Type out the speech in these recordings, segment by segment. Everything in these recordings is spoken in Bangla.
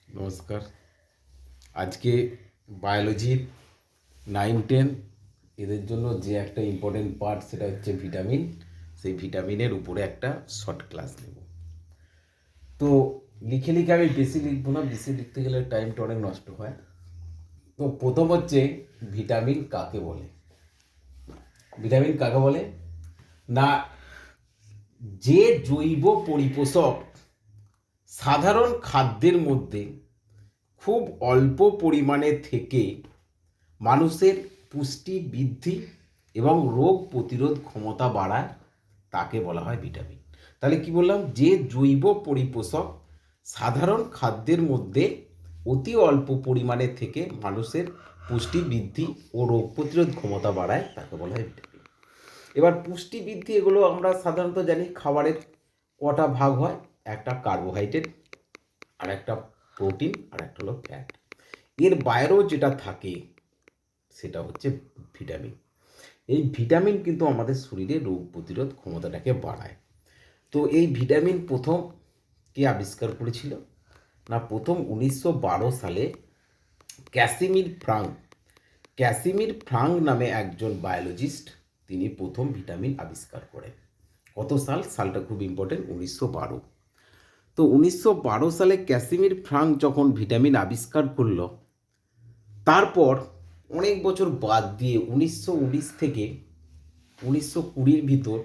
নমস্কার। আজকে বায়োলজির 9-10 এদের জন্য যে একটা ইম্পর্টেন্ট পার্ট সেটা হচ্ছে ভিটামিন। সেই ভিটামিনের উপরে একটা শর্ট ক্লাস নেব। তো লিখে লিখে আমি বেশি লিখবো না, বেশি লিখতে গেলে টাইমটা অনেক নষ্ট হয়। তো প্রথম হচ্ছে ভিটামিন কাকে বলে। ভিটামিন কাকে বলে না, যে জৈব পরিপোষক সাধারণ খাদ্যের মধ্যে খুব অল্প পরিমাণে থেকে মানুষের পুষ্টি বৃদ্ধি এবং রোগ প্রতিরোধ ক্ষমতা বাড়ায়, তাকে বলা হয় ভিটামিন। তাহলে কি বললাম, যে জৈব পরিপোষক সাধারণ খাদ্যের মধ্যে অতি অল্প পরিমাণে থেকে মানুষের পুষ্টি বৃদ্ধি ও রোগ প্রতিরোধ ক্ষমতা বাড়ায়, তাকে বলা হয় ভিটামিন। এবার পুষ্টি বৃদ্ধি এগুলো আমরা সাধারণত জানি খাবারের কটা ভাগ হয়, একটা কার্বোহাইড্রেট, আর একটা প্রোটিন, আর একটা হলো ফ্যাট। এর বাইরেও যেটা থাকে সেটা হচ্ছে ভিটামিন। এই ভিটামিন কিন্তু আমাদের শরীরে রোগ প্রতিরোধ ক্ষমতাটাকে বাড়ায়। তো এই ভিটামিন প্রথম কে আবিষ্কার করেছিল না, প্রথম 1912 সালে ক্যাসিমির ফ্রাঙ্ক নামে একজন বায়োলজিস্ট, তিনি প্রথম ভিটামিন আবিষ্কার করেন। কত সালটা খুব ইম্পর্টেন্ট, 1912। তো 1912 সালে ক্যাসিমির ফ্রাঙ্ক যখন ভিটামিন আবিষ্কার করলো, তারপর অনেক বছর বাদ দিয়ে 1919 থেকে 1920-র ভিতর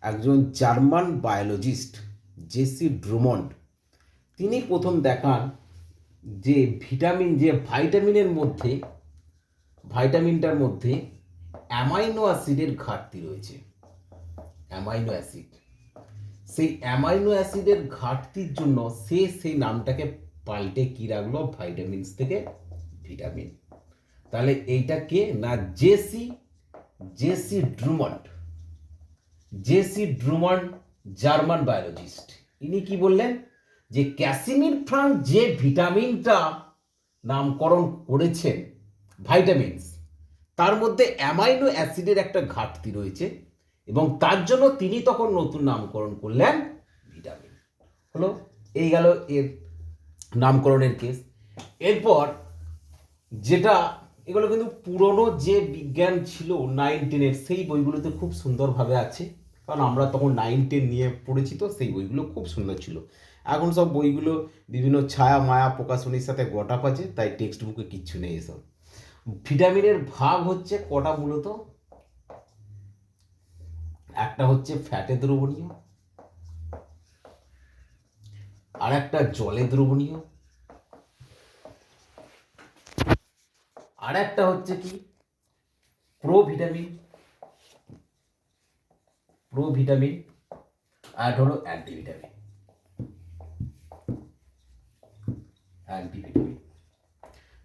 একজন জার্মান বায়োলজিস্ট জেসি ড্রুমন্ড, তিনি প্রথম দেখান যে ভাইটামিনটার মধ্যে অ্যামাইনো অ্যাসিডের ঘাটতি রয়েছে। অ্যামাইনো অ্যাসিড, সেই অ্যামাইনো অ্যাসিডের ঘাটতির জন্য সে সেই নামটাকে পাল্টে কি রাখলো, ভাইটামিনস থেকে ভিটামিন। তাহলে এইটা কে না, জেসি ড্রুমন্ড জার্মান বায়োলজিস্ট। ইনি কি বললেন যে ক্যাসিমির ফ্রাঙ্ক যে ভিটামিনটা নামকরণ করেছেন ভাইটামিনস, তার মধ্যে অ্যামাইনো অ্যাসিডের একটা ঘাটতি রয়েছে এবং তার জন্য তিনি তখন নতুন নামকরণ করলেন ভিটামিন। হলো, এই গেল এর নামকরণের কেস। এরপর যেটা, এগুলো কিন্তু পুরনো যে বিজ্ঞান ছিল 9-10-এর, সেই বইগুলোতে খুব সুন্দরভাবে আছে, কারণ আমরা তখন 9-10 নিয়ে পড়েছি, তো সেই বইগুলো খুব সুন্দর ছিল। এখন সব বইগুলো বিভিন্ন ছায়া মায়া প্রকাশনীর সাথে গটাপ আছে, তাই টেক্সট বুকে কিচ্ছু নেই এসব। ভিটামিনের ভাগ হচ্ছে কটা মূলত, একটা হচ্ছে ফ্যাটে দ্রবণীয়, আর একটা জলে দ্রবণীয়, আর একটা হচ্ছে কি প্রোভিটামিন, আর হলো অ্যান্টিভিটামিন।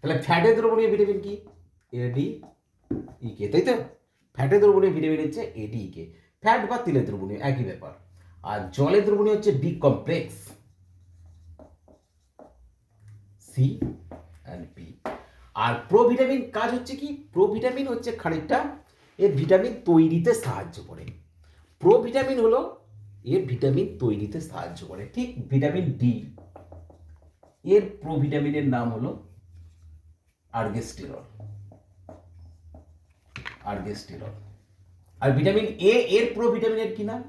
তাহলে ফ্যাটে দ্রবণীয় ভিটামিন কি, এডিইকে, তাই তো? ফ্যাটে দ্রবণীয় ভিটামিন হচ্ছে এডিইকে, ফ্যাট বা তিলে দ্রবণীয় একই ব্যাপার। আর জলে দ্রবণীয় হচ্ছে B complex, C and P. আর প্রোভিটামিন কাজ হচ্ছে কি, প্রোভিটামিন হচ্ছে খানিকটা এর ভিটামিন তৈরিতে সাহায্য করে। প্রোভিটামিন হলো এর ভিটামিন তৈরিতে সাহায্য করে, ঠিক ভিটামিন ডি, এর প্রোভিটামিনের নাম হলো আর্গেস্টেরল। আর ভিটামিন এ এর প্রোভিটামিনের কি নাম,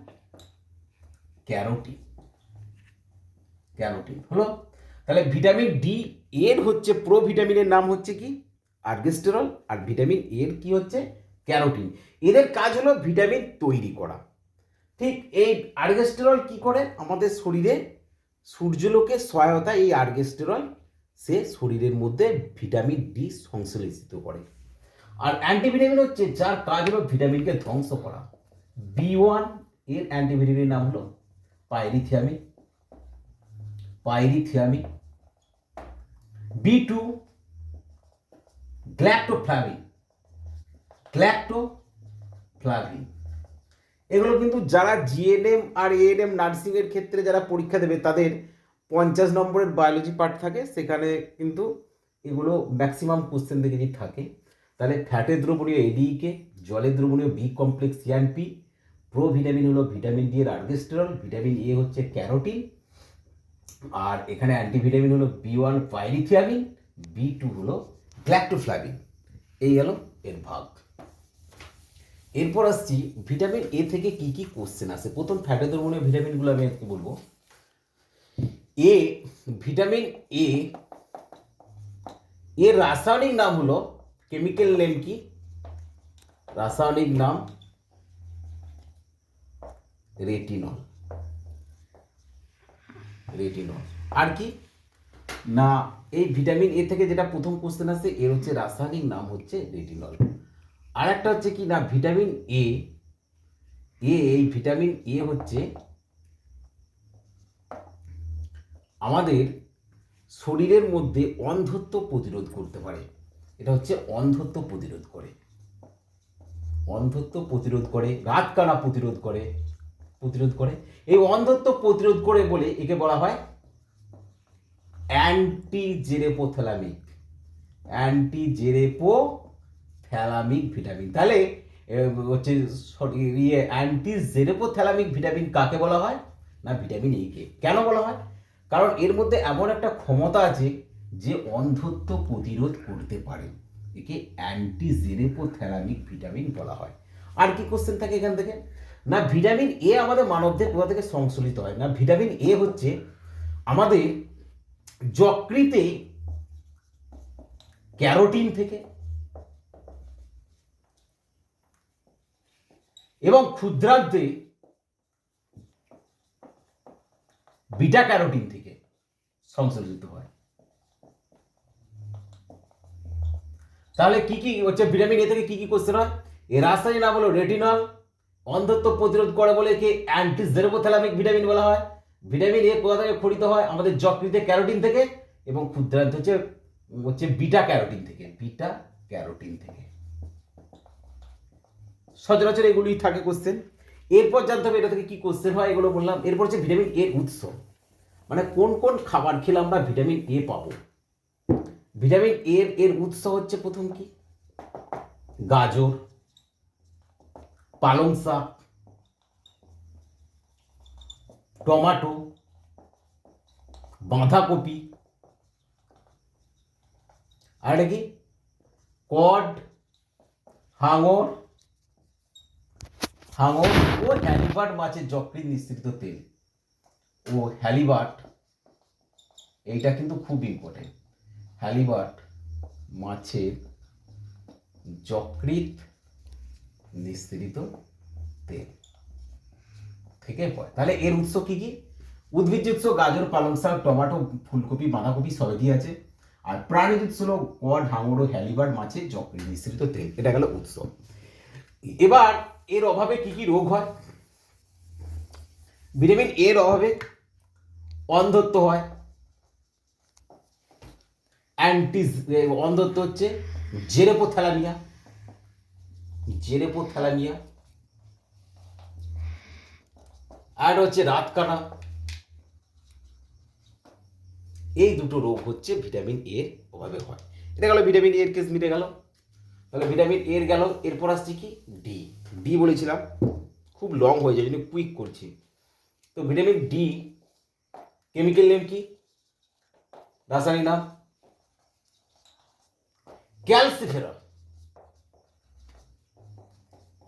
ক্যারোটিন। হলো, তাহলে ভিটামিন ডি এর হচ্ছে প্রোভিটামিনের নাম হচ্ছে কি আর্গেস্টেরল, আর ভিটামিন এর কি হচ্ছে ক্যারোটিন। এদের কাজ হলো ভিটামিন তৈরি করা। ঠিক এই আর্গেস্টেরল কি করে, আমাদের শরীরে সূর্যালোকের সহায়তা, এই আর্গেস্টেরল সে শরীরের মধ্যে ভিটামিন ডি সংশ্লেষিত করে। আর অ্যান্টিভিটামিন হচ্ছে যার কাজ হলো ভিটামিনকে ধ্বংস করা। বি1 এর অ্যান্টিভিটামিনের নাম হলো পাইরিথিয়ামিন। বি2 গ্ল্যাক্টোফ্লাভিন। এগুলো কিন্তু যারা জিএনএম আর এএনএম নার্সিং এর ক্ষেত্রে যারা পরীক্ষা দেবে, তাদের 50 নম্বরের বায়োলজি পার্ট থাকে, সেখানে কিন্তু এগুলো ম্যাক্সিমাম কোশ্চেন দেখেছি থাকে। তাহলে ফ্যাটের দ্রবণীয় এডিইকে, জলের দ্রবণীয় বি কমপ্লেক্স সিএনপি, প্রোভিটামিন হলো ভিটামিন ডি এর আর্গেস্টেরল, ভিটামিন এ হচ্ছে ক্যারোটিন, আর এখানে অ্যান্টিভিটামিন হলো B1 পাইরিথিয়ামিন, B2 হলো গ্ল্যাক্টোফ্লাভিন। এই গেল এর ভাগ। এরপর আসছি ভিটামিন এ থেকে কি কি কোশ্চেন আসে। প্রথম ফ্যাটি দ্রবণের ভিটামিনগুলো আমি একটু বলবো। ভিটামিন এ এর রাসায়নিক নাম হলো, কেমিক্যাল নেম কি? রাসায়নিক নাম রেটিনল। আর কি না, এই ভিটামিন এ থেকে যেটা প্রথম কোশ্চেন আসে, এর হচ্ছে রাসায়নিক নাম হচ্ছে রেটিনল। আর একটা হচ্ছে কি না, ভিটামিন এই ভিটামিন এ হচ্ছে আমাদের শরীরের মধ্যে অন্ধত্ব প্রতিরোধ করতে পারে। এটা হচ্ছে অন্ধত্ব প্রতিরোধ করে, রাত কানা প্রতিরোধ করে। এই অন্ধত্ব প্রতিরোধ করে বলে একে বলা হয় অ্যান্টিজেরেপোথ্যালামিক ভিটামিন। তাহলে হচ্ছে অ্যান্টিজেরেপোথ্যালামিক ভিটামিন কাকে বলা হয় না, ভিটামিন এ কে। কেন বলা হয়? কারণ এর মধ্যে এমন একটা ক্ষমতা আছে যে অন্ধত্ব প্রতিরোধ করতে পারে। একে অ্যান্টিজেরেপোথ্যালামিক ভিটামিন বলা হয়। আর কি কোশ্চেন থাকে এখান থেকে না, ভিটামিন এ আমাদের মানবদের কোথা থেকে সংশ্লেষিত হয় না, ভিটামিন এ হচ্ছে আমাদের যকৃতে ক্যারোটিন থেকে এবং ক্ষুদ্রান্তে বিটা ক্যারোটিন থেকে সংশ্লেষিত হয়। তাহলে কি কি হচ্ছে ভিটামিন এ থেকে কি কি কোশ্চেন হয়? এর রাসায়নিক নাম হলো রেটিনল, অন্ধত্ব প্রতিরোধ করে বলে একে অ্যান্টিজেরেপোথ্যালামিক ভিটামিন বলা হয়। ভিটামিন এ কোথা থেকে খরিত হয়? আমাদের যকৃতে ক্যারোটিন থেকে এবং ক্ষুদ্রান্ত হচ্ছে বিটা ক্যারোটিন থেকে। সচরাচর এগুলোই থাকে কোশ্চেন। এরপর জানতে হবে এটা থেকে কি কোশ্চেন হয়, এগুলো বললাম। এরপর হচ্ছে ভিটামিন এর উৎস, মানে কোন কোন খাবার খেলে আমরা ভিটামিন এ পাবো। ভিটামিন এর উৎস হচ্ছে প্রথম কি, গাজর, পালং শাক, টমেটো, বাঁধাকপি, আর কি কড, হাঙর ও হ্যালিবার্ট মাছের যকৃৎ নিঃসৃত তেল ও হ্যালিবার্ট, এইটা কিন্তু খুব ইম্পর্টেন্ট। হ্যালিবার্ট মাছের যকৃৎ নিঃসৃত তেল থেকে পড়ে। তাহলে এর উৎস কি কি? উদ্ভিজ্জ উৎস গাজর, পালং শাক, টমেটো, ফুলকপি, বাঁধাকপি সবই দিয়ে আছে। আর প্রাণীজ উৎস হলো কড, হাঙর ও হ্যালিবার্ট মাছের যকৃৎ নিঃসৃত তেল। এটা গেল উৎস। এবার এর অভাবে কি কি রোগ হয়? ভিটামিন এর অভাবে অন্ধত্ব হয়। অন্ধত্ব হচ্ছে জেরেপোথ্যালামিয়া, আর হচ্ছে রাত কানা। এই দুটো রোগ হচ্ছে ভিটামিন এর অভাবে হয়। এটা গেল ভিটামিন এর কেস, মিটে গেল। তাহলে ভিটামিন এর গেল। এরপর আসছে কি, ডি বলেছিলাম, খুব লং হয়ে যায়, কুইক করছি। তো ভিটামিন ডি কেমিক্যাল নেম কি, রাসায়নিক নাম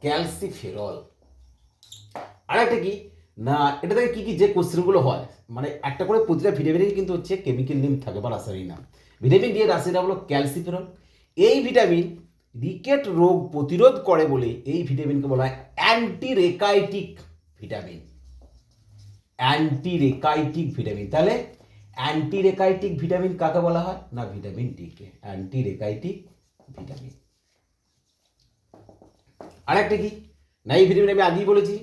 ক্যালসিফেরল। আর একটা কি না, এটা থেকে কি কি যে কোশ্চেনগুলো হয়, মানে একটা করে প্রতিটা ভিটামিনের কিন্তু হচ্ছে কেমিক্যাল নেম থাকে বা রাসায়নিক নাম। ভিটামিন ডি এর রাসায়নিক নাম হলো ক্যালসিফেরল। এই ভিটামিন রিকেট রোগ প্রতিরোধ করে বলে এই ভিটামিনকে বলা হয় অ্যান্টিরেকাইটিক ভিটামিন। তাহলে অ্যান্টিরেকাইটিক ভিটামিন কাকে বলা হয় না, ভিটামিন ডি কে অ্যান্টিরেকাইটিক ভিটামিন। আরেকটা কি না, এই ভিটামিন আমি আগেই বলেছি,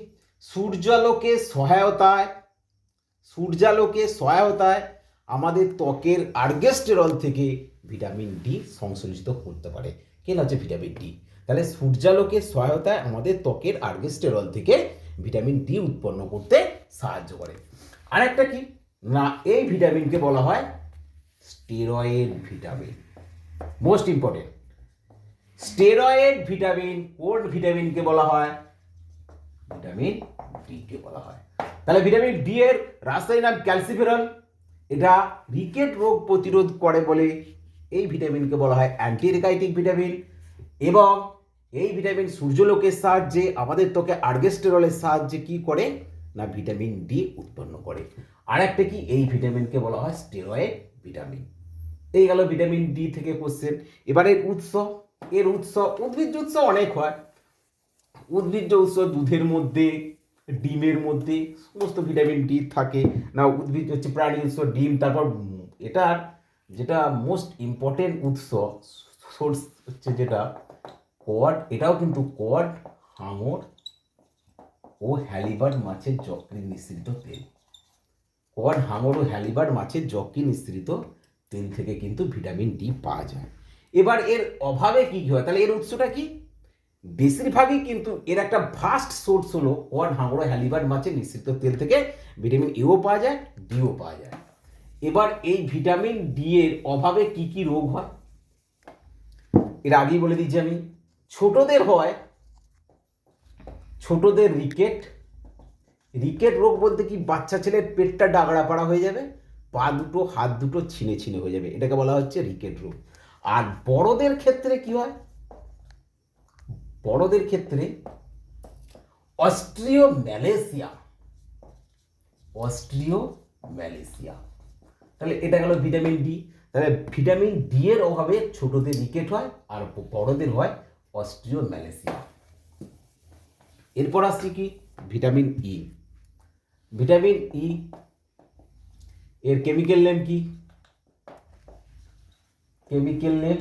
সূর্যালোকে সহায়তায় আমাদের ত্বকের আর্গেস্টেরল থেকে ভিটামিন ডি সংশ্লেষিত করতে পারে। কে না হচ্ছে ভিটামিন ডি। তাহলে সূর্যালোকের সহায়তায় আমাদের ত্বকের আর্গেস্টেরল থেকে ভিটামিন ডি উৎপন্ন করতে সাহায্য করে। আরেকটা কি না, এই ভিটামিনকে বলা হয় steroid vitamin. Most important, steroid vitamin কোন ভিটামিনকে বলা হয়, ভিটামিন ডি কে বলা হয়। তাহলে ভিটামিন ডি এর রাসায়নিক নাম ক্যালসিফেরল, এটা রিকেট রোগ প্রতিরোধ করে বলে এই ভিটামিনকে বলা হয় অ্যান্টিরিকাইটিক ভিটামিন। এবং এই ভিটামিন সূর্যালোকের সাহায্যে আমাদের ত্বকে আর্গেস্টেরলের সাহায্যে কি করে না ভিটামিন ডি উৎপন্ন করে। আর একটা কি, এই ভিটামিনকে বলা হয় স্টেরয়েড ভিটামিন। এই গেল ভিটামিন ডি থেকে কোশ্চেন। এবার এর উৎস, উদ্ভিজ্জ উৎস অনেক হয়। উদ্ভিজ্জ উৎস দুধের মধ্যে, ডিমের মধ্যে সমস্ত ভিটামিন ডি থাকে না। উদ্ভিজ্জ হচ্ছে প্রাণী উৎস ডিম। তারপর এটার যেটা মোস্ট ইম্পর্টেন্ট উৎস সোর্স হচ্ছে যেটা কড, এটাও কিন্তু কড, হাঙর ও হ্যালিবার্ড মাছের যকৃৎ নিঃসৃত তেল। কড, হাঙর ও হ্যালিবার্ড মাছের যকৃৎ নিঃসৃত তেল থেকে কিন্তু ভিটামিন ডি পাওয়া যায়। এবার এর অভাবে কি হয়, তাহলে এর উৎসটা কি? বেশিরভাগই কিন্তু এর একটা ভাস্ট সোর্স হলো কড, হাঙর ও হ্যালিবার্ড মাছের নিঃসৃত তেল থেকে ভিটামিন এও পাওয়া যায়, ডিও পাওয়া যায়। এবার এই ভিটামিন ডি এর অভাবে কি কি রোগ হয় এর আগেই বলে দিচ্ছি আমি। ছোটদের হয়, ছোটদের রিকেট রোগ বলতে কি, বাচ্চা ছেলের পেটটা ডাগড়া পাড়া হয়ে যাবে, পা দুটো হাত দুটো ছিনে ছিনে হয়ে যাবে, এটাকে বলা হচ্ছে রিকেট রোগ। আর বড়দের ক্ষেত্রে কি হয়, বড়দের ক্ষেত্রে অস্ট্রিওম্যালেশিয়া। তাহলে এটা গেল ভিটামিন ডি। তাহলে ভিটামিন ডি এর অভাবে ছোটদের রিকেট হয় আর বড়দের হয় অস্ট্রিওম্যালেশিয়া। এরপর আসছি কি, ভিটামিন ই। ভিটামিন ই এর কেমিক্যাল নেম কি? কেমিক্যাল নেম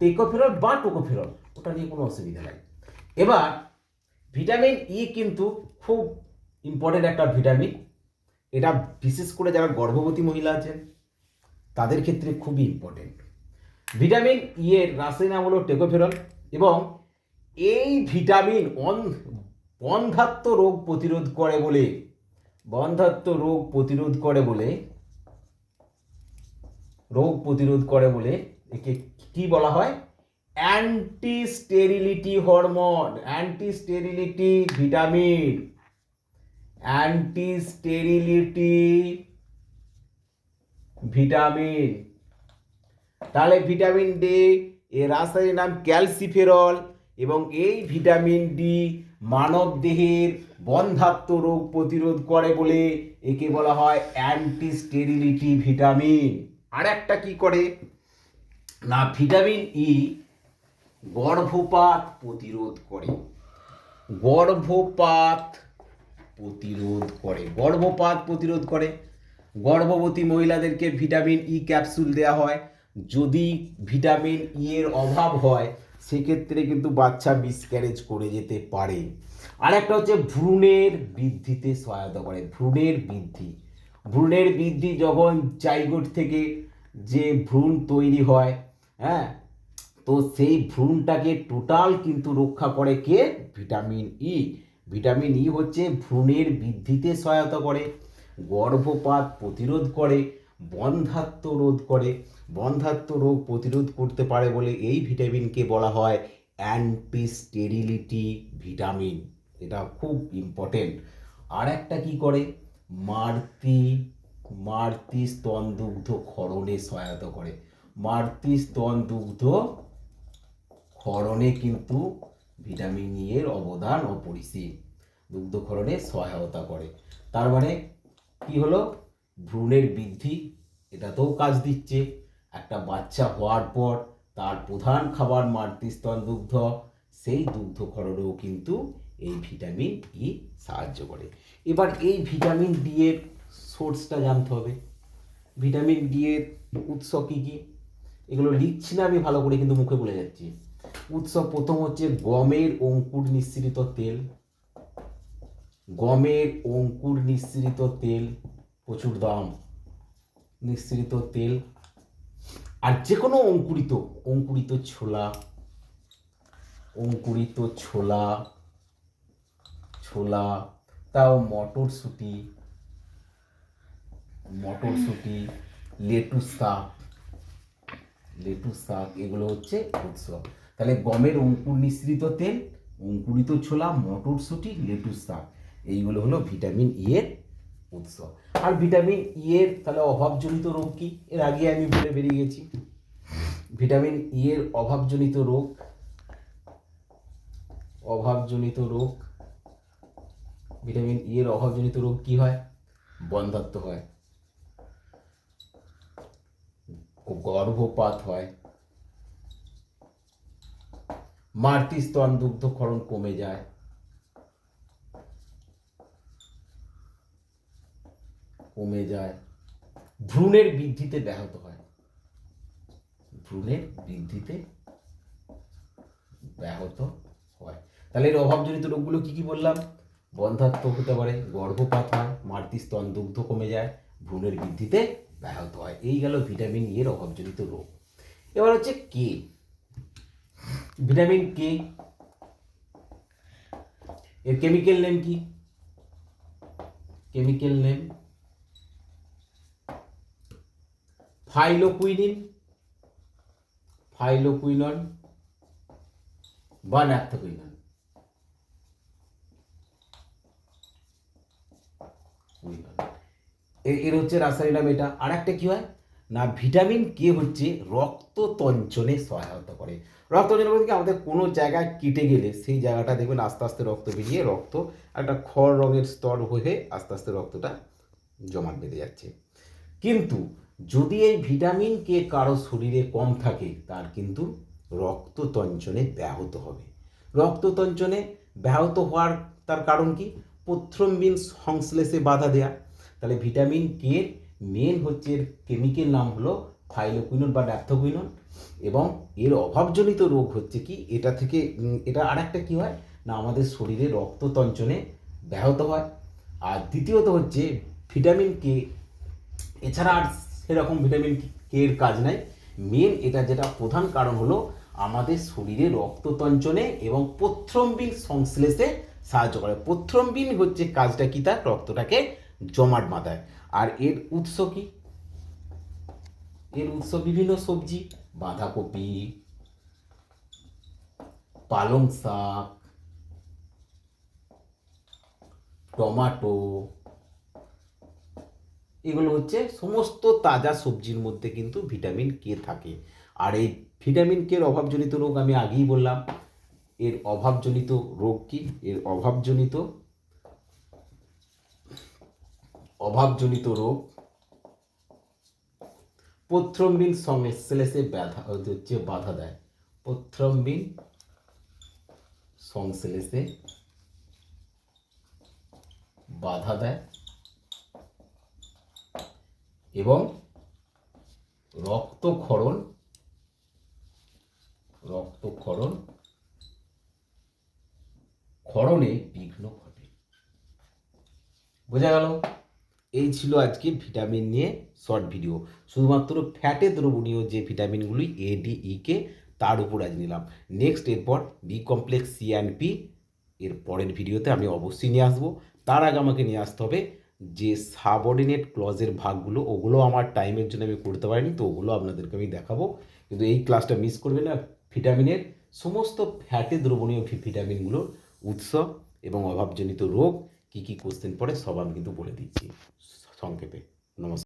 টেকোফেরল বা টোকোফেরল, ওটা নিয়ে কোনো অসুবিধা নাই। এবার ভিটামিন ই কিন্তু খুব ইম্পর্টেন্ট একটা ভিটামিন। এটা বিশেষ করে যারা গর্ভবতী মহিলা আছেন তাদের ক্ষেত্রে খুবই ইম্পর্টেন্ট। ভিটামিন ই এর রাসায়নিক নাম হলো টেকোফেরল। এবং এই ভিটামিন বন্ধ্যাত্ব রোগ প্রতিরোধ করে বলে একে কি বলা হয়? Anti sterility hormone, anti sterility vitamin, তাহলে ভিটামিন ডি এর রাসায়নিক নাম ক্যালসিফেরল। এবং এই ভিটামিন ডি মানব দেহের বন্ধ্যাত্ব রোগ প্রতিরোধ করে বলে একে বলা হয় অ্যান্টি স্টেরিলিটি ভিটামিন। আর একটা কি করে না, ভিটামিন ই গর্ভপাত প্রতিরোধ করে। গর্ভবতী মহিলাদেরকে ভিটামিন ই ক্যাপসুল দেওয়া হয়। যদি ভিটামিন ই এর অভাব হয় সেক্ষেত্রে কিন্তু বাচ্চা মিসক্যারেজ করে যেতে পারে। আর একটা হচ্ছে ভ্রূণের বৃদ্ধিতে সহায়তা করে। ভ্রূণের বৃদ্ধি যখন জাইগোট থেকে যে ভ্রূণ তৈরি হয়, হ্যাঁ, তো সেই ভ্রূণটাকে টোটাল কিন্তু রক্ষা করে কে? Vitamin E. ভিটামিন ই হচ্ছে ভ্রূণের বৃদ্ধিতে সহায়তা করে, গর্ভপাত প্রতিরোধ করে, বন্ধ্যাত্ব রোগ প্রতিরোধ করতে পারে বলে এই ভিটামিনকে বলা হয় অ্যান্টি স্টেরিলিটি ভিটামিন। এটা খুব ইম্পর্টেন্ট। আর একটা কি করে, মাতৃ স্তনদুগ্ধ ক্ষরণে সহায়তা করে। মাতৃ স্তনদুগ্ধ ক্ষরণে কিন্তু ভিটামিন ই এর অবদান অপরিসীম, দুগ্ধক্ষরণে সহায়তা করে। তার মানে কি হলো, ভ্রূণের বৃদ্ধি এটাতেও কাজ দিচ্ছে। একটা বাচ্চা হওয়ার পর তার প্রধান খাবার মাতৃস্তন দুগ্ধ, সেই দুগ্ধক্ষরণেও কিন্তু এই ভিটামিন ই সাহায্য করে। এবার এই ভিটামিন ডি এর সোর্সটা জানতে হবে। ভিটামিন ডি এর উৎস কী কী, এগুলো লিখছি না আমি ভালো করে, কিন্তু মুখে বলে যাচ্ছি। উৎস প্রথম হচ্ছে গমের অঙ্কুর নিঃসৃত তেল, প্রচুর দাম, নিঃসৃত তেল। আর যে কোনো অঙ্কুরিত ছোলা, তাও মটরশুঁটি, লেটুস শাক, এগুলো হচ্ছে উৎস। তাহলে গমের অঙ্কুর নিঃসৃত তেল, অঙ্কুরিত ছোলা, মটরশুঁটি, লেটুস শাক, এইগুলো হলো ভিটামিন ই এর উৎস। আর ভিটামিন ই এর তাহলে অভাবজনিত রোগ কি, এর আগে আমি বলে বেরিয়ে গেছি। ভিটামিন ই এর অভাবজনিত রোগ, ভিটামিন ই এর অভাবজনিত রোগ কি হয়? বন্ধ্যাত্ব হয়, গর্ভপাত হয়, মাতৃস্তন দুগ্ধক্ষরণ কমে যায়, ভ্রূণের বৃদ্ধিতে ব্যাহত হয়, তাহলে এর অভাবজনিত রোগগুলো কি কি বললাম? বন্ধ্যাত্ব হতে পারে, গর্ভপাত হয়, মাতৃস্তন দুগ্ধ কমে যায়, ভ্রূণের বৃদ্ধিতে ব্যাহত হয়। এই গেল ভিটামিন ই এর অভাবজনিত রোগ। এবার হচ্ছে কে, ভিটামিন কে এর কেমিক্যাল নেম কি? ফাইলোকুইনন বা ন্যাপথোকুইনন। এর হচ্ছে রাসায়নিক নাম এটা। আর একটা কি হয় না, ভিটামিন কে হচ্ছে রক্ত তঞ্চনে সহায়তা করে। রক্ত তঞ্চন বলতে কি, আমাদের কোনো জায়গায় কেটে গেলে সেই জায়গাটা দেখবেন আস্তে আস্তে রক্ত বেরিয়ে রক্ত একটা খড় রঙের স্তর হয়ে আস্তে আস্তে রক্তটা জমাট বেঁধে যাচ্ছে। কিন্তু যদি এই ভিটামিন কে কারো শরীরে কম থাকে, তার কিন্তু রক্ত তঞ্চনে ব্যাহত হবে। রক্ত তঞ্চনে ব্যাহত হওয়ার তার কারণ কি? প্রথ্রম্বিন সংশ্লেষে বাধা দেয়া। তাহলে ভিটামিন কে মেন হচ্ছে এর কেমিক্যাল নাম হলো ফাইলোকুইনন বা ন্যাপথোকুইনন। এবং এর অভাবজনিত রোগ হচ্ছে কি, এটা থেকে এটা আর একটা কী হয় না, আমাদের শরীরে রক্ত তঞ্চনে ব্যাহত হয়। আর দ্বিতীয়ত হচ্ছে ভিটামিন কে এছাড়া আর সেরকম ভিটামিন কে এর কাজ নাই। মেন এটা যেটা প্রধান কারণ হলো আমাদের শরীরে রক্ত তঞ্চনে এবং প্রথ্রম্বিন সংশ্লেষে সাহায্য করে। প্রথ্রম্বিন হচ্ছে কাজটা কি, তার রক্তটাকে জমাট বাঁধায়। আর এর উৎস কি? এর উৎস বিভিন্ন সবজি, বাঁধাকপি, পালং শাক, টমাটো, এগুলো হচ্ছে সমস্ত তাজা সবজির মধ্যে কিন্তু ভিটামিন কে থাকে। আর এই ভিটামিন কে এর অভাবজনিত রোগ আমি আগেই বললাম। এর অভাবজনিত রোগ কি? এর অভাবজনিত রোগ প্রথ্রম্বিন সংশ্লেষে বাধা দেয়। প্রথ্রম্বিন সংশ্লেষে বাধা দেয় এবং ক্ষরণে বিঘ্ন ঘটে। বোঝা গেল? এই ছিল আজকে ভিটামিন নিয়ে শর্ট ভিডিও। শুধুমাত্র ফ্যাটে দ্রবণীয় যে ভিটামিনগুলি এ, ডি, ই, কে, তার উপর আজ নিলাম। নেক্সট এরপর B complex, C and P এর পরের ভিডিওতে আমি অবশ্যই নিয়ে আসবো। তার আগে আমাকে নিয়ে আসতে হবে যে সাবঅর্ডিনেট ক্লজের ভাগগুলো, ওগুলো আমার টাইমের জন্য আমি করতে পারিনি, তো ওগুলো আপনাদেরকে আমি দেখাবো। কিন্তু এই ক্লাসটা মিস করবে না। ভিটামিনের সমস্ত ফ্যাটে দ্রবণীয় ভিটামিনগুলোর উৎস এবং অভাবজনিত রোগ, কী কী কোশ্চেন পড়ে সব আমি কিন্তু বলে দিচ্ছি সংক্ষেপে। নমস্কার।